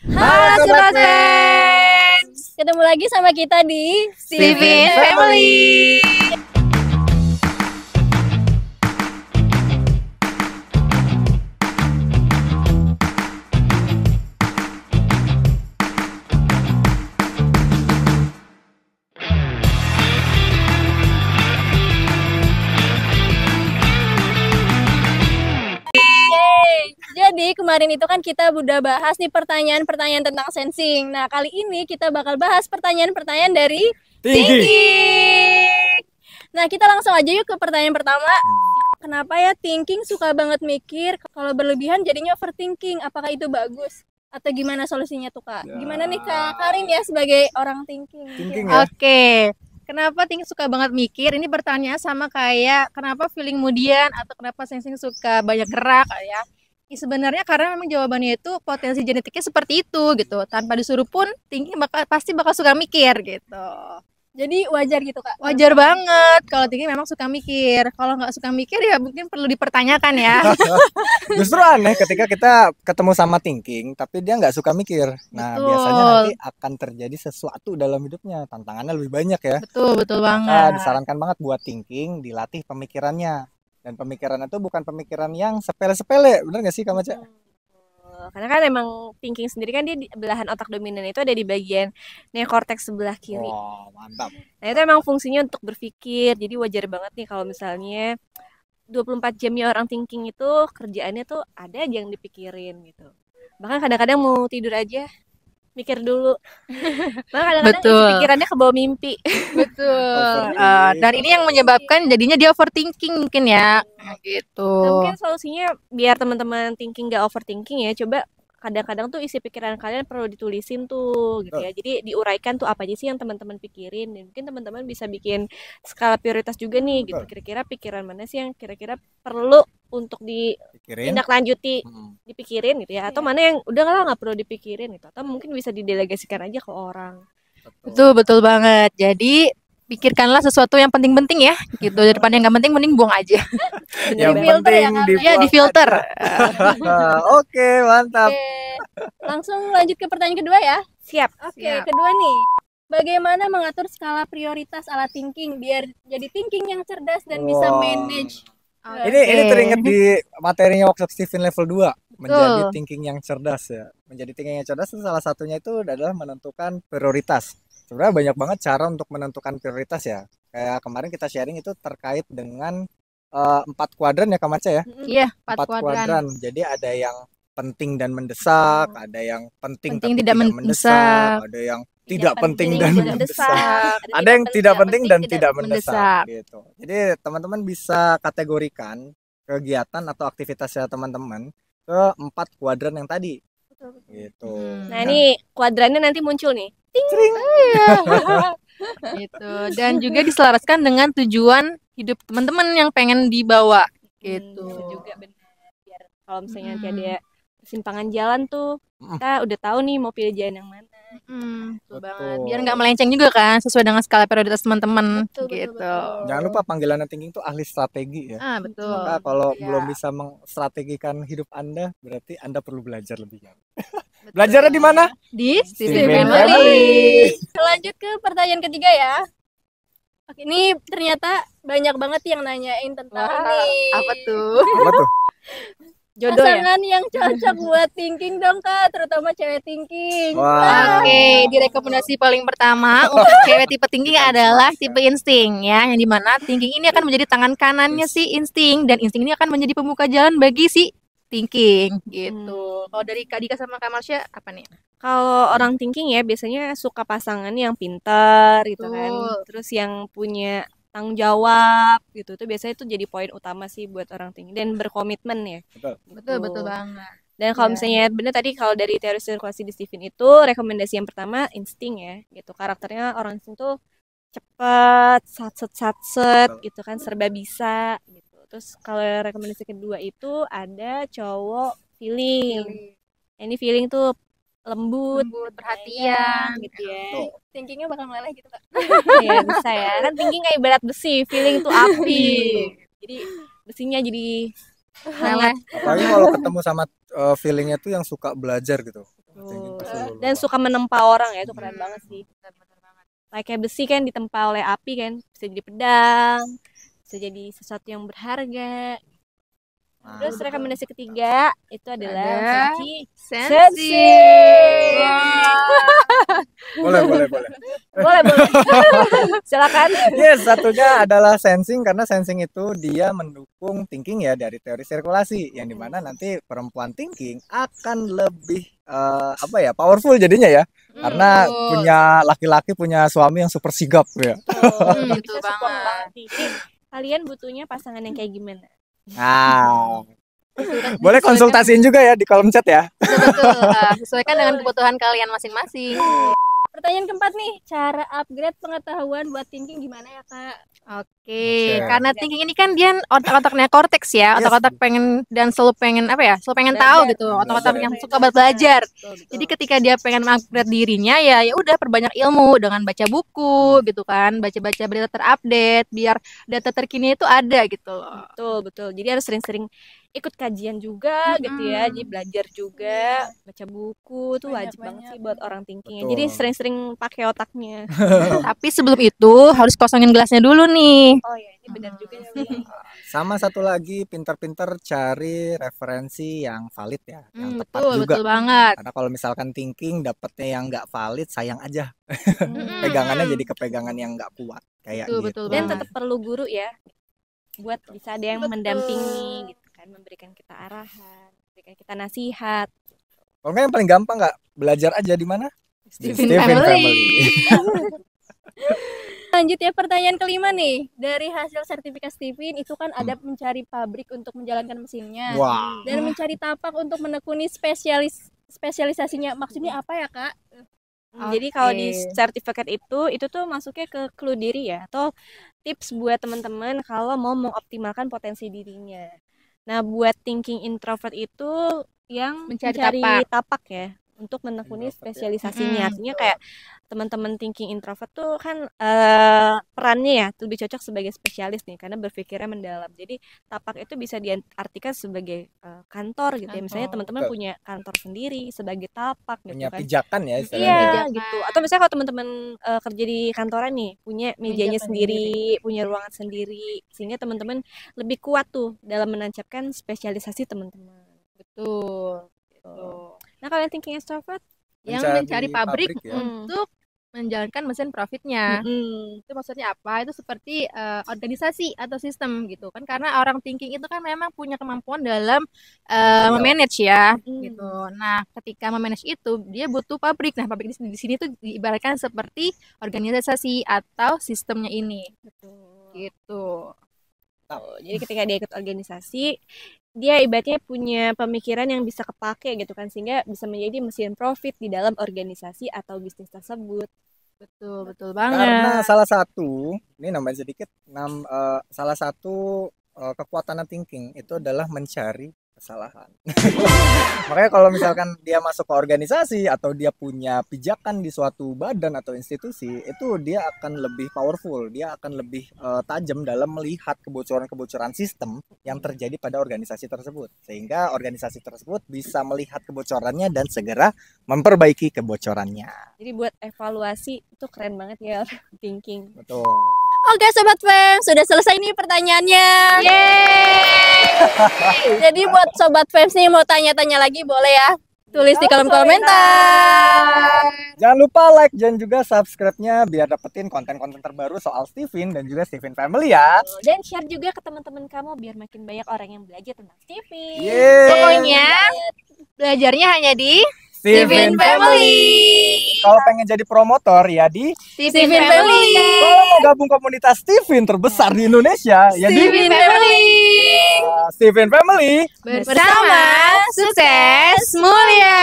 Halo Sobat Fans, ketemu lagi sama kita di Steven Family. Jadi kemarin itu kan kita udah bahas nih pertanyaan-pertanyaan tentang sensing. Nah kali ini kita bakal bahas pertanyaan-pertanyaan dari thinking. Nah kita langsung aja yuk ke pertanyaan pertama. Kenapa ya thinking suka banget mikir? Kalau berlebihan jadinya overthinking. Apakah itu bagus? Atau gimana solusinya tuh Kak? Gimana nih Kak Karin ya sebagai orang thinking? Ya? Oke. Kenapa thinking suka banget mikir? Ini pertanyaan sama kayak kenapa feeling kemudian atau kenapa sensing suka banyak gerak ya? Sebenarnya karena memang jawabannya itu potensi genetiknya seperti itu gitu. Tanpa disuruh pun thinking pasti bakal suka mikir gitu. Jadi wajar gitu Kak? Wajar banget kalau thinking memang suka mikir. Kalau nggak suka mikir ya mungkin perlu dipertanyakan ya. Justru aneh ketika kita ketemu sama thinking tapi dia nggak suka mikir. Nah Betul. biasanya nanti akan terjadi sesuatu dalam hidupnya. Tantangannya lebih banyak ya. Betul banget. Nah, disarankan banget buat thinking dilatih pemikirannya. Dan pemikiran itu bukan pemikiran yang sepele-sepele, bener nggak sih Kak Maca? Karena kan emang thinking sendiri kan dia di belahan otak dominan itu ada di bagian neokorteks sebelah kiri. Wow, mantap. Nah itu emang fungsinya untuk berpikir. Jadi wajar banget nih kalau misalnya 24 jamnya orang thinking itu kerjaannya tuh ada aja yang dipikirin gitu. Bahkan kadang-kadang mau tidur aja mikir dulu. Bahkan kadang-kadang isi pikirannya ke bawah mimpi. Betul. Dan ini yang menyebabkan jadinya dia overthinking mungkin ya. Gitu. Nah, mungkin solusinya biar teman-teman thinking gak overthinking ya, coba kadang-kadang tuh isi pikiran kalian perlu ditulisin tuh gitu ya. Jadi diuraikan tuh apa aja sih yang teman-teman pikirin, dan mungkin teman-teman bisa bikin skala prioritas juga nih gitu. Kira-kira pikiran mana sih yang kira-kira perlu untuk ditindaklanjuti, dipikirin gitu ya, atau mana yang udah nggak perlu dipikirin gitu, atau mungkin bisa didelegasikan aja ke orang. Betul banget. Jadi pikirkanlah sesuatu yang penting-penting ya gitu, daripada yang nggak penting mending buang aja. Yang penting di filter. Oke, mantap. Langsung lanjut ke pertanyaan kedua ya. Siap. Oke, kedua nih. Bagaimana mengatur skala prioritas ala thinking biar jadi thinking yang cerdas dan bisa manage? Ini teringat di materinya workshop Steven level 2, menjadi thinking yang cerdas ya. Menjadi thinking yang cerdas itu salah satunya itu adalah menentukan prioritas. Sebenarnya banyak banget cara untuk menentukan prioritas ya. Kayak kemarin kita sharing itu terkait dengan 4 kuadran ya Kak Maca ya. Iya, 4 kuadran. Jadi ada yang penting dan mendesak, ada yang penting tapi tidak mendesak, ada yang tidak penting dan mendesak, ada yang tidak penting dan tidak mendesak gitu. Jadi teman-teman bisa kategorikan kegiatan atau aktivitasnya teman-teman ke 4 kuadran yang tadi. Gitu. Nah, ini kuadrannya nanti muncul nih. Ting. Gitu. Dan juga diselaraskan dengan tujuan hidup teman-teman yang pengen dibawa gitu. Juga benar. Biar kalau misalnya nanti ada persimpangan jalan tuh, kita udah tahu nih mau pilih jalan yang mana. Betul banget. Biar nggak melenceng juga kan, sesuai dengan skala prioritas teman-teman gitu. Jangan lupa panggilan thinking itu ahli strategi ya. Betul. Maka kalau belum bisa mengstrategikan hidup Anda, berarti Anda perlu belajar lebih jauh. Belajarnya di mana? Di Steven Family. Lanjut ke pertanyaan ketiga ya. Oke, ini ternyata banyak banget yang nanyain tentang ini. Apa tuh? Jodoh pasangan yang cocok buat thinking dong Kak, terutama cewek thinking. Oke, di rekomendasi paling pertama untuk cewek tipe thinking adalah tipe insting ya, yang dimana thinking ini akan menjadi tangan kanannya si insting, dan insting ini akan menjadi pembuka jalan bagi si thinking gitu. Kalau dari Kak Dika sama Kak Marsha apa nih? Kalau orang thinking ya biasanya suka pasangan yang pintar gitu kan, terus yang punya tanggung jawab gitu. Itu biasanya itu jadi poin utama sih buat orang thinking, dan berkomitmen ya. Betul banget. Dan kalau misalnya bener tadi kalau dari teori sirkulasi di Steven itu rekomendasi yang pertama insting ya gitu. Karakternya orang insting tuh cepet, satset gitu kan, serba bisa gitu. Terus kalau rekomendasi kedua itu ada cowok feeling. Ini feeling tuh lembut, perhatian gitu ya. Thinkingnya bakal meleleh gitu Kak. Iya bisa ya. Kan thinking kayak ibarat besi, feeling tuh api. Jadi besinya jadi meleleh. Apalagi kalau ketemu sama feelingnya tuh yang suka belajar gitu. Dan suka menempa orang ya, itu keren banget sih. Kayak besi kan ditempa oleh api kan, bisa jadi pedang, bisa jadi sesuatu yang berharga. Terus rekomendasi ketiga itu adalah sensi. Boleh. Boleh. Silakan. Yes, satunya adalah sensing, karena sensing itu dia mendukung thinking ya dari teori sirkulasi, yang dimana nanti perempuan thinking akan lebih powerful jadinya ya, karena laki-laki punya suami yang super sigap ya. Betul banget. Jadi kalian butuhnya pasangan yang kayak gimana? Nah, boleh konsultasiin juga ya di kolom chat ya. Betul. Sesuaikan dengan kebutuhan kalian masing-masing. Pertanyaan keempat nih, cara upgrade pengetahuan buat thinking gimana ya Kak? Oke, karena thinking ini kan dia otak-otaknya korteks ya, otak-otak pengen dan selalu pengen selalu pengen tahu gitu, otak-otak yang suka belajar. Jadi ketika dia pengen mengupgrade dirinya ya udah perbanyak ilmu dengan baca buku gitu kan, baca-baca berita terupdate biar data terkini itu ada gitu loh. Betul. Jadi harus sering-sering ikut kajian juga gitu ya, jadi belajar juga, baca buku tuh wajib banget sih buat orang thinking. Jadi sering-sering pakai otaknya. Tapi sebelum itu harus kosongin gelasnya dulu nih. Oh ya, ini benar juga ya. Sama satu lagi, pinter-pinter cari referensi yang valid ya, yang tepat juga. Betul banget. Karena kalau misalkan thinking dapetnya yang nggak valid, sayang aja. Pegangannya jadi kepegangan yang nggak kuat kayak gitu. Dan tetap perlu guru ya, buat bisa ada yang mendampingi gitu kan, memberikan kita arahan, memberikan kita nasihat. Kalau nggak yang paling gampang nggak, belajar aja di mana? Stephen Family. Lanjut ya, pertanyaan kelima nih. Dari hasil sertifikat Stephen itu kan ada mencari pabrik untuk menjalankan mesinnya. Dan mencari tapak untuk menekuni spesialisasinya. Maksudnya apa ya Kak? Jadi kalau di sertifikat itu tuh masuknya ke clue diri ya, atau tips buat teman-teman kalau mau mengoptimalkan potensi dirinya. Nah, buat thinking introvert itu yang mencari tapak ya, untuk menekuni spesialisasinya. Artinya kayak teman-teman thinking introvert tuh kan perannya ya lebih cocok sebagai spesialis nih, karena berpikirnya mendalam. Jadi tapak itu bisa diartikan sebagai kantor gitu ya. Misalnya teman-teman punya kantor sendiri sebagai tapak gitu punya kan. Pijakan ya istilahnya. Iya gitu. Atau misalnya kalau teman-teman kerja di kantoran nih, punya mejanya sendiri, punya ruangan sendiri, sehingga teman-teman lebih kuat tuh dalam menancapkan spesialisasi teman-teman. Betul. Nah, kalian thinking extrovert yang mencari pabrik ya, untuk menjalankan mesin profitnya. Itu maksudnya apa? Itu seperti organisasi atau sistem gitu kan, karena orang thinking itu kan memang punya kemampuan dalam memanage ya gitu. Nah, ketika memanage itu dia butuh pabrik. Nah, pabrik di sini tuh diibaratkan seperti organisasi atau sistemnya ini. Gitu. Jadi ketika dia ikut organisasi, dia ibaratnya punya pemikiran yang bisa kepake gitu kan, sehingga bisa menjadi mesin profit di dalam organisasi atau bisnis tersebut. Betul banget. Karena salah satu, ini nambahin sedikit, salah satu kekuatan thinking itu adalah mencari kesalahan. Makanya kalau misalkan dia masuk ke organisasi atau dia punya pijakan di suatu badan atau institusi, itu dia akan lebih powerful, dia akan lebih tajam dalam melihat kebocoran-kebocoran sistem yang terjadi pada organisasi tersebut, sehingga organisasi tersebut bisa melihat kebocorannya dan segera memperbaiki kebocorannya. Jadi buat evaluasi itu keren banget ya thinking. Betul. Oke Sobat Fem, sudah selesai nih pertanyaannya. Yeay. Jadi buat Sobat Fem nih mau tanya-tanya lagi boleh ya, tulis di kolom komentar. Jangan lupa like dan juga subscribe-nya biar dapetin konten-konten terbaru soal Stephen dan juga Stephen Family ya. Dan share juga ke teman-teman kamu biar makin banyak orang yang belajar tentang Stephen. Pokoknya belajarnya hanya di Stephen Family. Kalau pengen jadi promotor ya di Stephen Family. Kalau mau gabung komunitas Stephen terbesar di Indonesia ya di Stephen Family. Stephen Family. bersama sukses mulia.